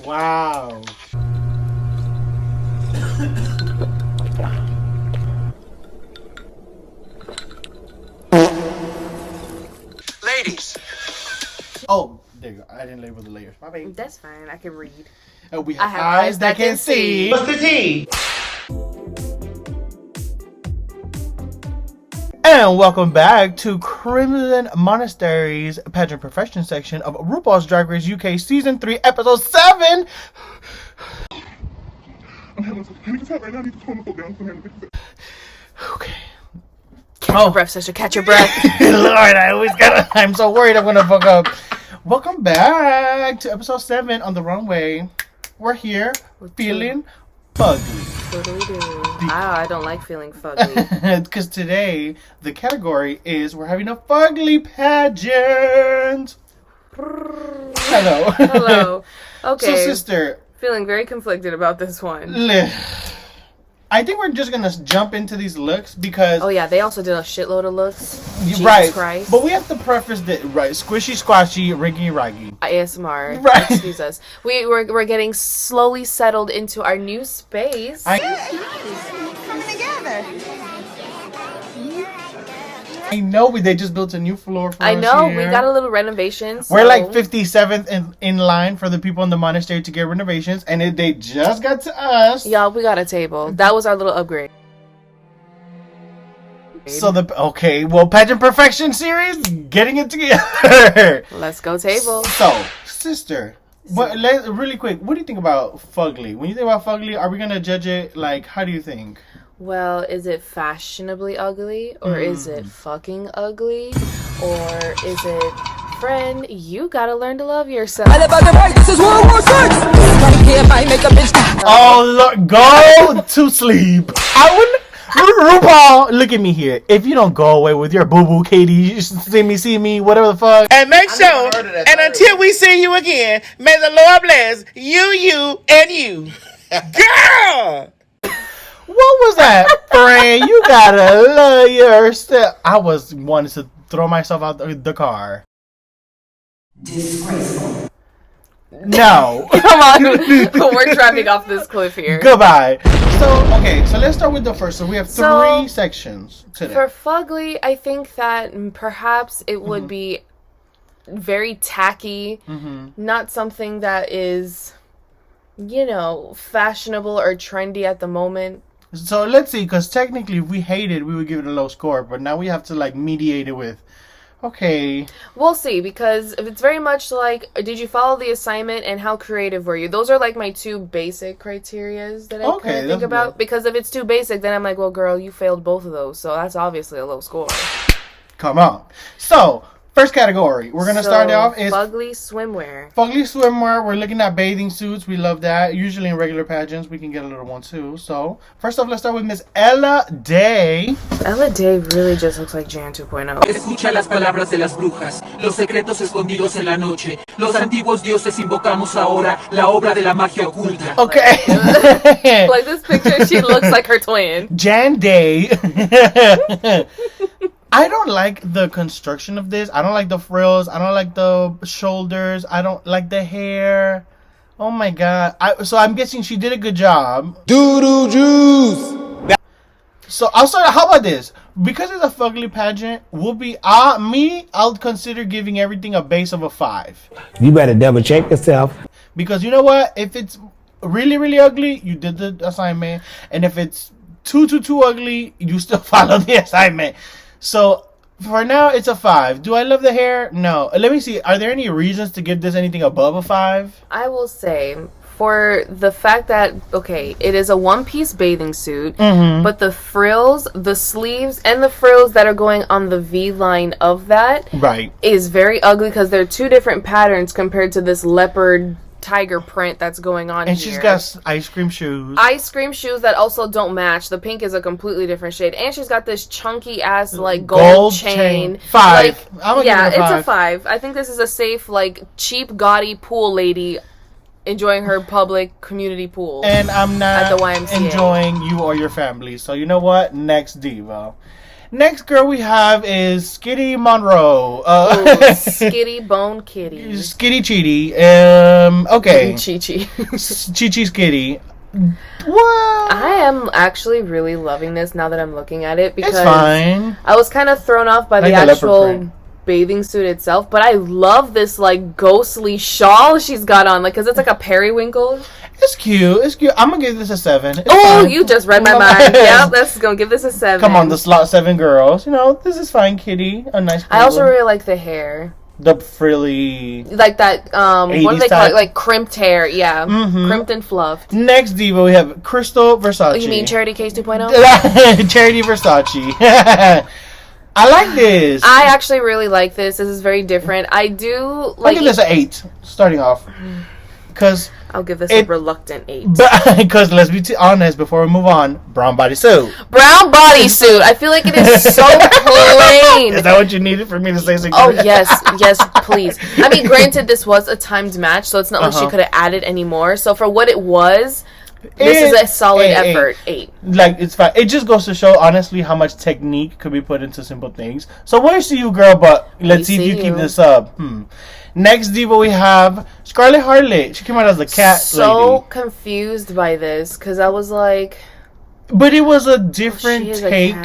Wow. Ladies. Oh, there you go. I didn't label the layers. My bad. That's fine. I can read. We have eyes that can see. What's the tea? And welcome back to Crimson Monastery's pageant profession section of RuPaul's Drag Race UK Season 3, Episode 7. Okay. Catch your breath, sister. Catch your breath. Lord, I'm so worried I'm gonna fuck up. Welcome back to Episode 7 on the runway. We're here feeling fugly. I don't like feeling fugly. Because today, the category is we're having a fugly pageant. Hello. Hello. Okay. So, sister. Feeling very conflicted about this one. I think we're just going to jump into these looks because... Oh, yeah. They also did a shitload of looks. Right. Jesus Christ. But we have to preface that, right, squishy, squashy, riggy, raggy. ASMR. Right. Excuse us. We're getting slowly settled into our new space. Coming together. I know they just built a new floor for us. I know. here. We got a little renovation. So. We're like 57th in line for the people in the monastery to get renovations, and they just got to us. Y'all, we got a table. That was our little upgrade. So pageant perfection series, getting it together. Let's go table. So, sister, really quick, what do you think about fugly? When you think about fugly, are we gonna judge it like? How do you think? Well, is it fashionably ugly? Or is it fucking ugly? Or is it, friend, you gotta learn to love yourself? This is World War VI. Oh, Lord, go to sleep. RuPaul, look at me here. If you don't go away with your boo-boo, Katie, you see me, whatever the fuck. And make sure, and until we see you again, may the Lord bless you, and you. Girl! What was that, friend? You gotta love yourself. I was wanting to throw myself out the car. Disgraceful. No. Come on. We're driving off this cliff here. Goodbye. So let's start with the first. So we have three sections today. For fugly, I think that perhaps it would be very tacky. Not something that is, fashionable or trendy at the moment. So let's see, because technically if we hate it, we would give it a low score. But now we have to mediate it with, okay. We'll see, because if it's very much like, did you follow the assignment and how creative were you? Those are my two basic criterias that I kind of think about. Good. Because if it's too basic, then I'm like, well, girl, you failed both of those. So that's obviously a low score. Come on. So, first category. We're going to start off is fugly swimwear. Fugly swimwear. We're looking at bathing suits. We love that. Usually in regular pageants, we can get a little one too. So, first off, let's start with Miss Ella Day. Ella Day really just looks like Jan 2.0. Escucha las palabras de las brujas, los secretos escondidos en la noche. Los antiguos dioses invocamos ahora la obra de la magia oculta. Okay. Like this picture, she looks like her twin. Jan Day. I don't like the construction of this. I don't like the frills. I don't like the shoulders. I don't like the hair. Oh my god. So I'm guessing she did a good job. Doodoo juice. So I'll start. How about this? Because it's a fugly pageant, I'll consider giving everything a base of a 5. You better double check yourself. Because you know what? If it's really, really ugly, you did the assignment. And if it's too ugly, you still follow the assignment. So, for now, it's a 5. Do I love the hair? No. Let me see. Are there any reasons to give this anything above a 5? I will say, for the fact that, it is a one-piece bathing suit, but the frills, the sleeves, and the frills that are going on the V-line of that is very ugly because they're two different patterns compared to this leopard tiger print that's going on and here. She's got ice cream shoes. Ice cream shoes that also don't match. The pink is a completely different shade. And she's got this chunky ass gold chain. 5. It's a 5. I think this is a safe, cheap, gaudy pool lady enjoying her public community pool. And I'm not at the YMCA. enjoying you or your family. So you know what? Next diva. Next girl we have is Skitty Monroe. Skitty Bone Kitty. Skitty Cheaty. Okay. Chi-Chi. Chi-Chi Skitty. What? I am actually really loving this now that I'm looking at it because it's fine. I was kind of thrown off by the actual bathing suit itself, but I love this like ghostly shawl she's got on, like, because it's like a periwinkle. It's cute. It's cute. I'm gonna give this a 7. Oh, you just read my mind. Yeah, that's gonna give this a 7. Come on, the slot 7 girls. You know, this is fine, kitty. A nice. I also really like the hair. The frilly, like that. What do they call it? Like crimped hair. Yeah, crimped and fluffed. Next diva we have Crystal Versace. Oh, you mean Charity Case 2.0? Charity Versace. I like this. I actually really like this. This is very different. I do like. I'll give this an 8. Starting off, because I'll give this a reluctant 8. Because let's be honest, before we move on, brown bodysuit. Brown bodysuit. I feel like it is so plain. Is that what you needed for me to say something? Oh yes, please. I mean, granted, this was a timed match, so it's not like she could have added any more. So for what it was, this is a solid effort. 8. Like, it's fine. It just goes to show, honestly, how much technique could be put into simple things. So we'll see you, girl, but let's see if you keep this up. Next diva we have Scarlett Harlot. She came out as the cat lady. So confused by this because I was like, but it was a different take.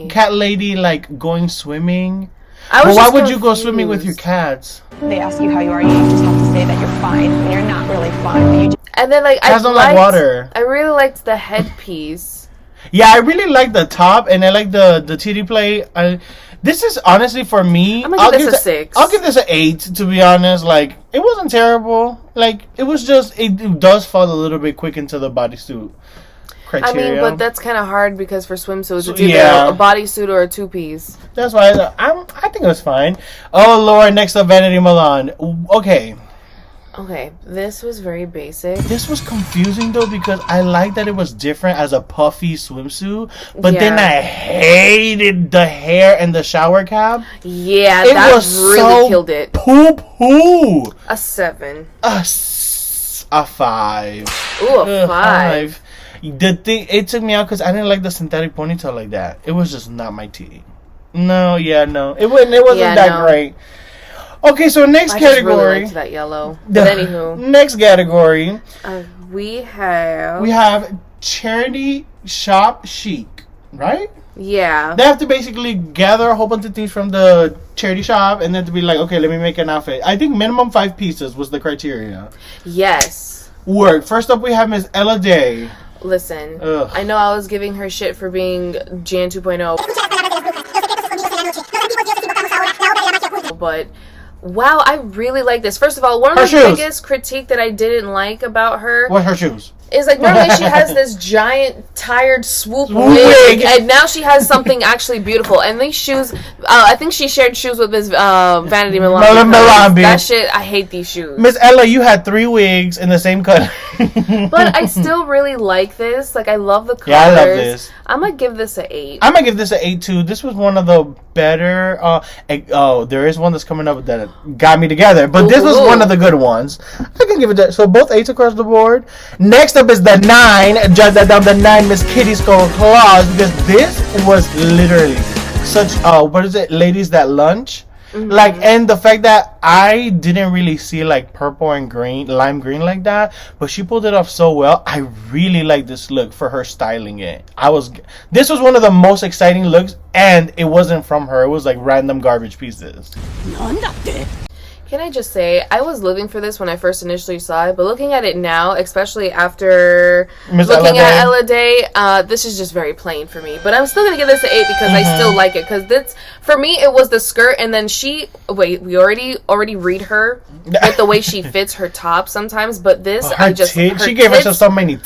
Cat lady, like going swimming. Why would you go swimming with your cats? They ask you how you are, you just have to say that you're fine, and you're not really fine. And then like cats don't like water. I really liked the headpiece. Yeah, I really like the top, and I like the titty play. This is honestly for me. I'm gonna give this a 6. I'll give this an 8. To be honest, like it wasn't terrible. Like it was just it does fall a little bit quick into the bodysuit criteria. I mean, but that's kind of hard because for swimsuits, it's either a bodysuit or a 2-piece. That's why I think it was fine. Oh Lord, next up, Vanity Milan. Okay, this was very basic. This was confusing though because I liked that it was different as a puffy swimsuit, but then I hated the hair and the shower cap. Yeah, that really killed it. Poo. A 7. A 5. Ooh, a 5. The thing, it took me out because I didn't like the synthetic ponytail like that. It was just not my tea. No. It wasn't that great. Okay, so next category. I just really liked that yellow. But anywho. Next category. We have charity shop chic, right? Yeah. They have to basically gather a whole bunch of things from the charity shop and then to be like, okay, let me make an outfit. I think minimum 5 pieces was the criteria. Yes. Word. First up, we have Miss Ella Day. Listen, I know I was giving her shit for being Jan 2.0. But wow, I really like this. First of all, one of the biggest critique that I didn't like about her. What, her shoes? Is like normally she has this giant tired swoop wig, and now she has something actually beautiful. And these shoes, I think she shared shoes with Miss Vanity Milan. That shit, I hate these shoes. Miss Ella, you had 3 wigs in the same color. But I still really like this. Like, I love the colors. Yeah, I love this. I'm gonna give this an 8. I'm gonna give this an 8 too. This was one of the better. There is one that's coming up that got me together, but this was one of the good ones. I can give it that. So both 8s across the board. Next up is the 9. Jot that down. The 9, Miss Kitty Skull Claus, because this was literally such. What is it? Ladies that lunch. Like, and the fact that I didn't really see like purple and green, lime green like that, but she pulled it off so well. I really like this look for her styling it. This was one of the most exciting looks, and it wasn't from her. It was like random garbage pieces. Can I just say, I was living for this when I first initially saw it, but looking at it now, especially after looking at Ella Day, this is just very plain for me. But I'm still going to give this an 8 because I still like it. Because for me, it was the skirt, and then we already read her with the way she fits her top sometimes, but this, she gave herself so much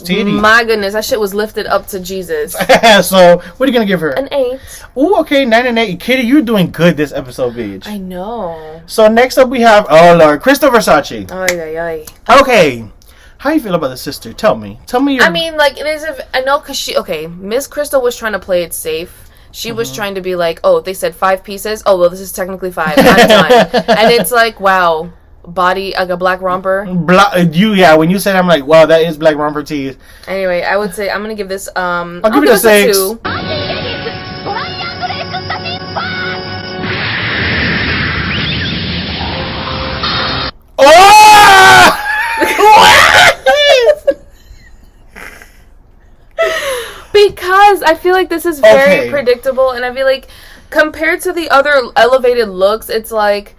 titty. My goodness, that shit was lifted up to Jesus. So, what are you going to give her? An 8. Ooh, okay, 9 and 8. Kitty, you're doing good this episode, bitch. I know. So next up we have, oh Lord, Crystal Versace. Ay. Okay, how you feel about the sister? Tell me your... I mean, like, it is, I know, because Miss Crystal was trying to play it safe. She was trying to be like, oh, they said 5 pieces. Oh, well, this is technically 5. I'm done. And it's like, wow, body, like a black romper. When you said, I'm like, wow, that is black romper tees. Anyway, I would say, I'm going to give this, I'll give it a 6. 2. Oh! Because I feel like this is very predictable, and I feel like compared to the other elevated looks, it's like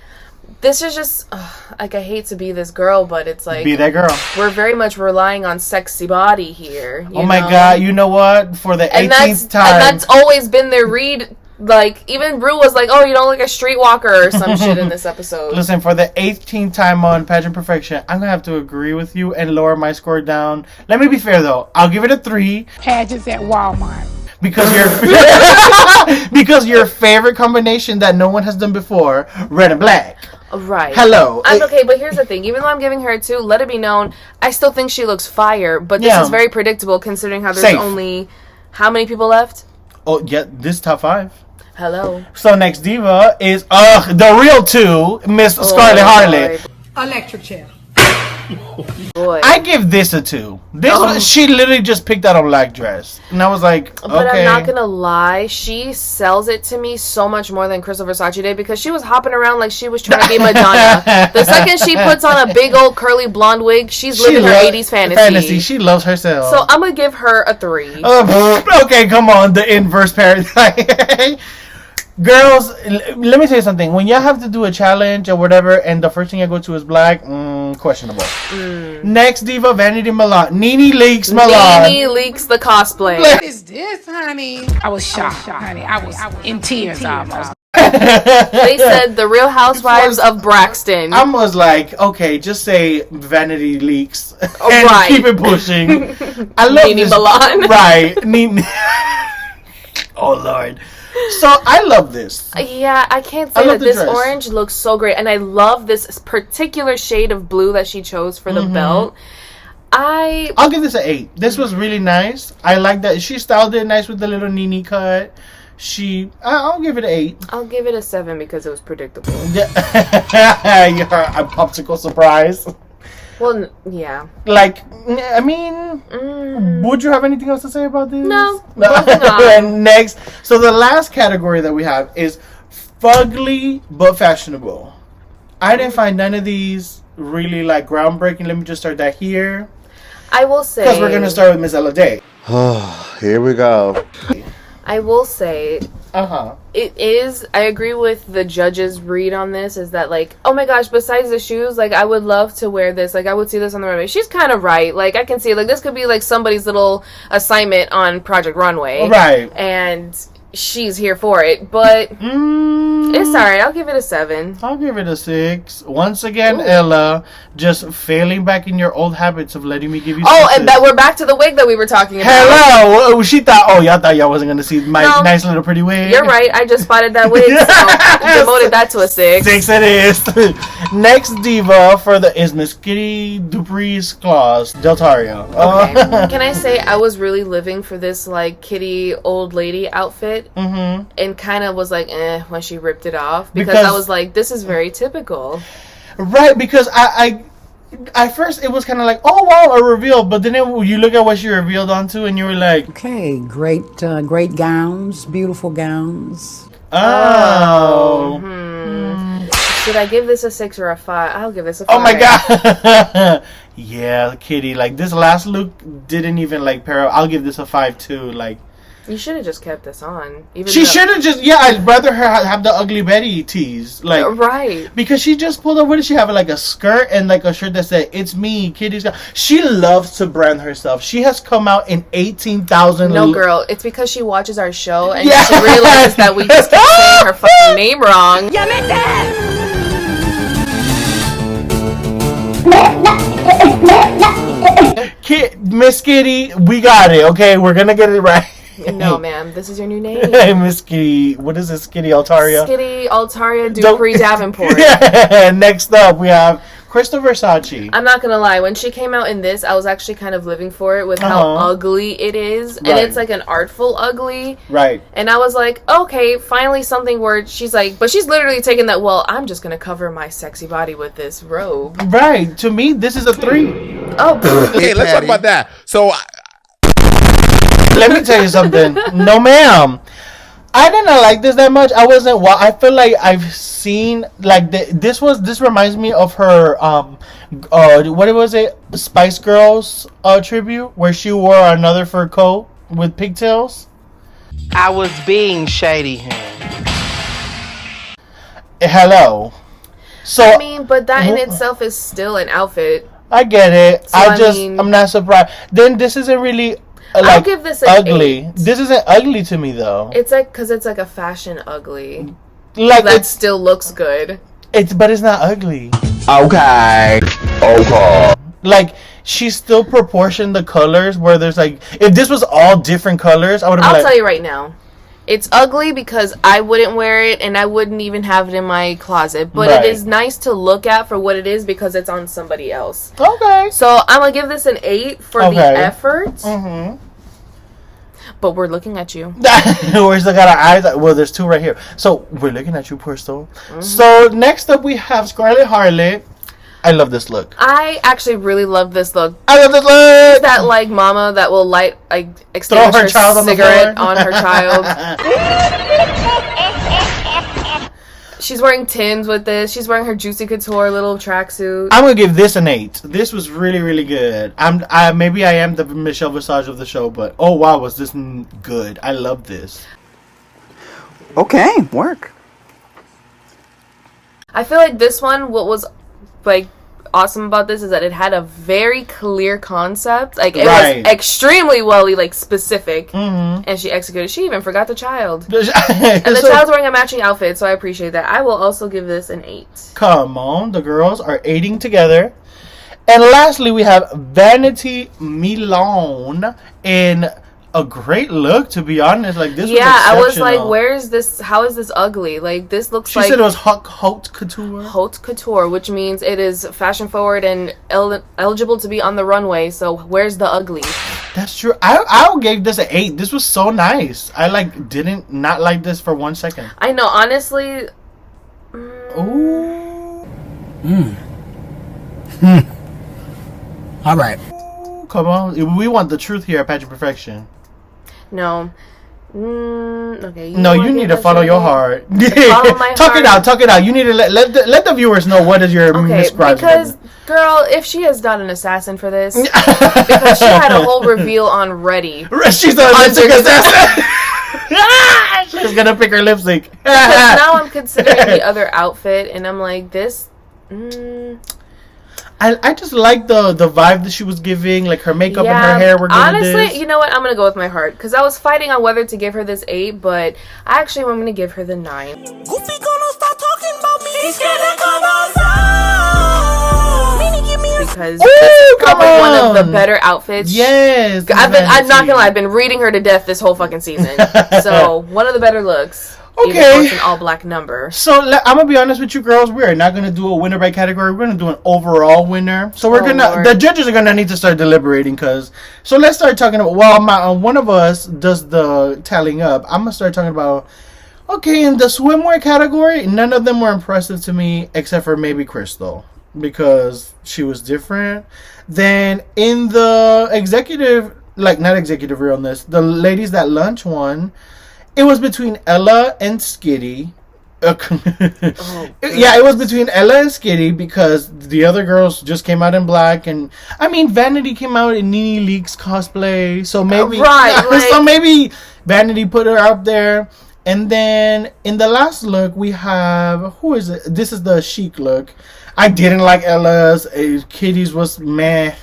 this is just like, I hate to be this girl, but it's like, be that girl. We're very much relying on sexy body here. Oh my god! You know what? For the 18th time, and that's always been their read. Like, even Rue was like, "Oh, you don't look like a streetwalker" or some shit in this episode. Listen, for the 18th time on Pageant Perfection, I'm gonna have to agree with you and lower my score down. Let me be fair though. I'll give it a 3. Pageants at Walmart. Because your favorite combination that no one has done before, red and black. Right. Hello. I'm okay, but here's the thing. Even though I'm giving her a 2, let it be known, I still think she looks fire. But this is very predictable considering how there's only how many people left? Oh yeah, this top 5. Hello. So next diva is the real 2, Miss Scarlett Harlot. Electric chair. Boy. I give this a 2. This she literally just picked out a black dress, and I was like, okay. But I'm not gonna lie, she sells it to me so much more than Crystal Versace did, because she was hopping around like she was trying to be Madonna. The second she puts on a big old curly blonde wig, she's living her 80s fantasy. She loves herself. So I'm gonna give her a 3. Okay, come on, the inverse paradigm. Girls, let me tell you something. When y'all have to do a challenge or whatever, and the first thing I go to is black, questionable. Next diva, Vanity Milan. Nene Leakes Milan. Nene Leakes the cosplay. What is this, honey? I was shocked, honey. I was in tears almost. They said the Real Housewives of Braxton. I was like, okay, just say Vanity Leaks and keep it pushing. I love Nene this. Milan. Right. Nene. Oh, Lord. So I love this. Yeah, I can't say that this orange looks so great, and I love this particular shade of blue that she chose for the belt. I'll give this an 8. This was really nice. I like that she styled it nice with the little Nene cut. I'll give it an 8. I'll give it a 7 because it was predictable. You're a popsicle surprise. Well, yeah. Like, I mean, would you have anything else to say about this? No. And next, so the last category that we have is fugly but fashionable. I didn't find none of these really like groundbreaking. Let me just start that here. I will say, because we're gonna start with Miss Ella Day. Oh, here we go. I will say, it is, I agree with the judge's read on this, is that like, oh my gosh, besides the shoes, like I would love to wear this, like I would see this on the runway. She's kind of right. Like I can see, like this could be like somebody's little assignment on Project Runway. Right. And she's here for it, but it's alright. I'll give it a 7. I'll give it a 6. Once again, Ella, just failing back in your old habits of letting me give you. And that we're back to the wig that we were talking about. Hello. She thought, y'all thought y'all wasn't gonna see my nice little pretty wig. You're right. I just spotted that wig, so demoted that to a 6. 6 it is. Next diva is Miss Kitty Dupree's Claus Deltario. Okay. Can I say I was really living for this like kitty old lady outfit, and kind of was like, when she ripped it off, because I was like, this is very typical. Right, because I at first it was kind of like, oh wow, a reveal, but then you look at what she revealed onto, and you were like, okay, great gowns, beautiful gowns. Oh. Should I give this a 6 or a 5? I'll give this a 5. Oh my god. Yeah, Kitty, like this last look didn't even like pair up. I'll give this a 5 too. Like, you should have just kept this on. She should have just, I'd rather her have the Ugly Betty tease. Like, right. Because she just pulled up, what did she have? Like a skirt and like a shirt that said, "It's me, Kitty's." She loves to brand herself. She has come out in 18,000. No, girl, it's because she watches our show and she realizes that we just keep saying her fucking name wrong. Miss Kitty, we got it, okay? We're gonna get it right. No, ma'am. This is your new name. Hey, Miss Kitty. What is this, Kitty Altaria? Kitty Altaria Dupree Davenport. Next up, we have Crystal Versace. I'm not gonna lie. When she came out in this, I was actually kind of living for it with how ugly it is. And it's like an artful ugly. Right. And I was like, okay, finally something where she's like, but she's literally taking that, well, I'm just gonna cover my sexy body with this robe. Right. To me, this is a 3. Oh. Okay, let's talk about that. So... Let me tell you something. No, ma'am. I didn't like this that much. I wasn't. Well, I feel like I've seen like this was. This reminds me of her. What was it? Spice Girls tribute where she wore another fur coat with pigtails. I was being shady. Hello. So I mean, but that in itself is still an outfit. I get it. So, I'm not surprised. Then this isn't really. I'll give this an ugly. 8. This isn't ugly to me though. It's like because it's like a fashion ugly. Like that still looks good. But it's not ugly. Okay. Like she still proportioned the colors where there's like if this was all different colors, I would have. I'll tell you right now, it's ugly because I wouldn't wear it and I wouldn't even have it in my closet. But it is nice to look at for what it is because it's on somebody else. Okay. So I'm gonna give this an 8 for the effort. Mm-hmm. But we're looking at you. We're still got our eyes. Well, there's 2 right here. So we're looking at you, Crystal. Mm-hmm. So next up we have Scarlet Harlot. I love this look. I actually really love this look. I love this look. That like mama that will light extinguish her cigarette on her child. She's wearing Tims with this. She's wearing her Juicy Couture little tracksuit. I'm gonna give this an 8. This was really, really good. Maybe I am the Michelle Visage of the show, but oh wow, was this good? I love this. Okay, work. I feel like this one, what was like awesome about this is that it had a very clear concept. Like it was extremely like specific, and she executed. She even forgot the child, and the child's wearing a matching outfit. So I appreciate that. I will also give this an 8. Come on, the girls are aiding together. And lastly, we have Vanity Milone in a great look, to be honest. Like this was exceptional. I was like, where is this? How is this ugly? Like this looks she said it was haute couture. Haute couture, which means it is fashion forward and eligible to be on the runway. So where's the ugly? That's true. I gave this an 8. This was so nice. I didn't not like this for 1 second. I know, honestly. Ooh. All right. Come on, we want the truth here at Pageant Perfection. No. Okay. No, you need to follow your heart. Follow my Talk it out. You need to let the viewers know what is your miscribed. Because, girl, if she is not an assassin for this, because she had a whole reveal on Ready. She's not a lipstick assassin. She's gonna pick her lipstick. Because now I'm considering the other outfit, and I'm like, this. I just like the vibe that she was giving, like her makeup and her hair were good. Honestly, you know what? I'm gonna go with my heart because I was fighting on whether to give her this 8, but actually I'm gonna give her the 9. Goofy gonna start talking about me. He's gonna come outside. Because this is probably one of the better outfits. Yes, I'm not gonna lie. I've been reading her to death this whole fucking season. So one of the better looks. Okay. Even though it's an all black number. So I'm gonna be honest with you, girls. We're not gonna do a winner by category. We're gonna do an overall winner. So the judges are gonna need to start deliberating. So let's start talking about. Well, one of us does the tallying up. I'm gonna start talking about. Okay, in the swimwear category, none of them were impressive to me except for maybe Crystal because she was different. Then in the executive, not executive realness, the ladies that lunch one. It was between Ella and Skitty. It was between Ella and Skitty because the other girls just came out in black, and I mean Vanity came out in Nene Leakes cosplay, so maybe so maybe Vanity put her up there. And then in the last look we have who is it? This is the chic look. I didn't like Ella's. Kitty's was meh.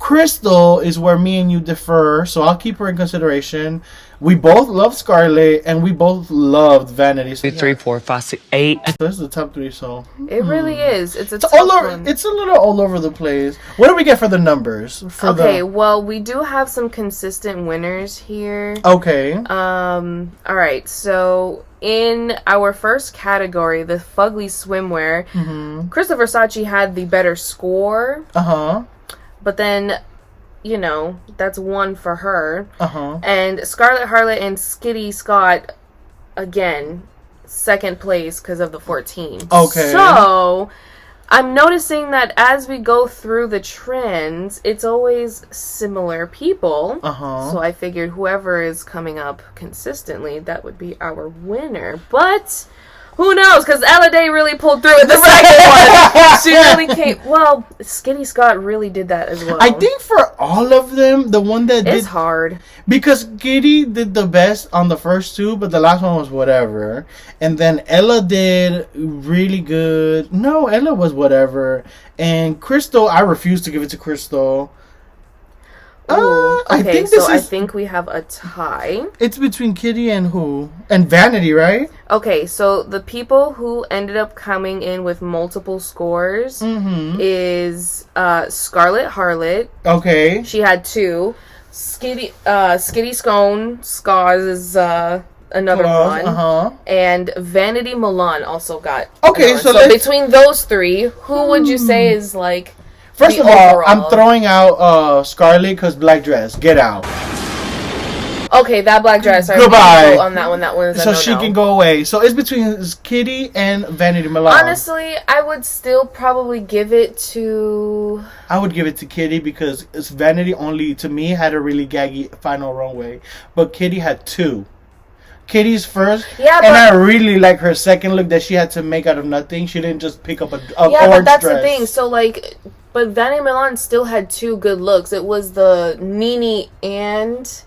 Crystal is where me and you differ, so I'll keep her in consideration. We both love Scarlet, and we both loved Vanity. So 3, 4, 5, 6, 8. So this is the top 3. So it really is. It's all over. It's a little all over the place. What do we get for the numbers? Well, we do have some consistent winners here. Okay. All right. So in our first category, the fugly swimwear, Krista Versace had the better score. But then, that's 1 for her. And Scarlet Harlot and Skitty Scott, again, second place because of the 14. Okay. So, I'm noticing that as we go through the trends, it's always similar people. So I figured whoever is coming up consistently, that would be our winner. But who knows? Because Ella Day really pulled through with the second one. She really came. Well, Skitty Scott really did that as well. I think for all of them, the one that it's hard. Because Skitty did the best on the first two, but the last one was whatever. And then Ella did really good. No, Ella was whatever. And Crystal, I refuse to give it to Crystal. Okay, I think we have a tie. It's between Kitty and who? And Vanity, right? Okay, so the people who ended up coming in with multiple scores is Scarlet Harlot. Okay. She had 2. Skitty Scone Scars is another one. And Vanity Milan also got. Okay, so between those 3, who would you say is like? First of all, I'm throwing out Scarlet because black dress. Get out. Okay, that black dress. Goodbye. On that one. That one is so she can go away. So it's between Kitty and Vanity Milan. Honestly, I would still probably give it to. I would give it to Kitty because it's Vanity only to me had a really gaggy final runway, but Kitty had 2. Kitty's first, and I really like her second look that she had to make out of nothing. She didn't just pick up a orange but that's dress. The thing. So like, but Vanity Milan still had 2 good looks. It was the Nene and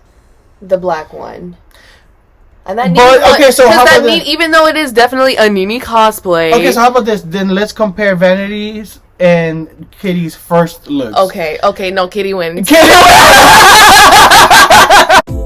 the black one. And that even though it is definitely a Nene cosplay. Okay, so how about this? Then let's compare Vanity's and Kitty's first looks. Okay, no, Kitty wins. Kitty wins.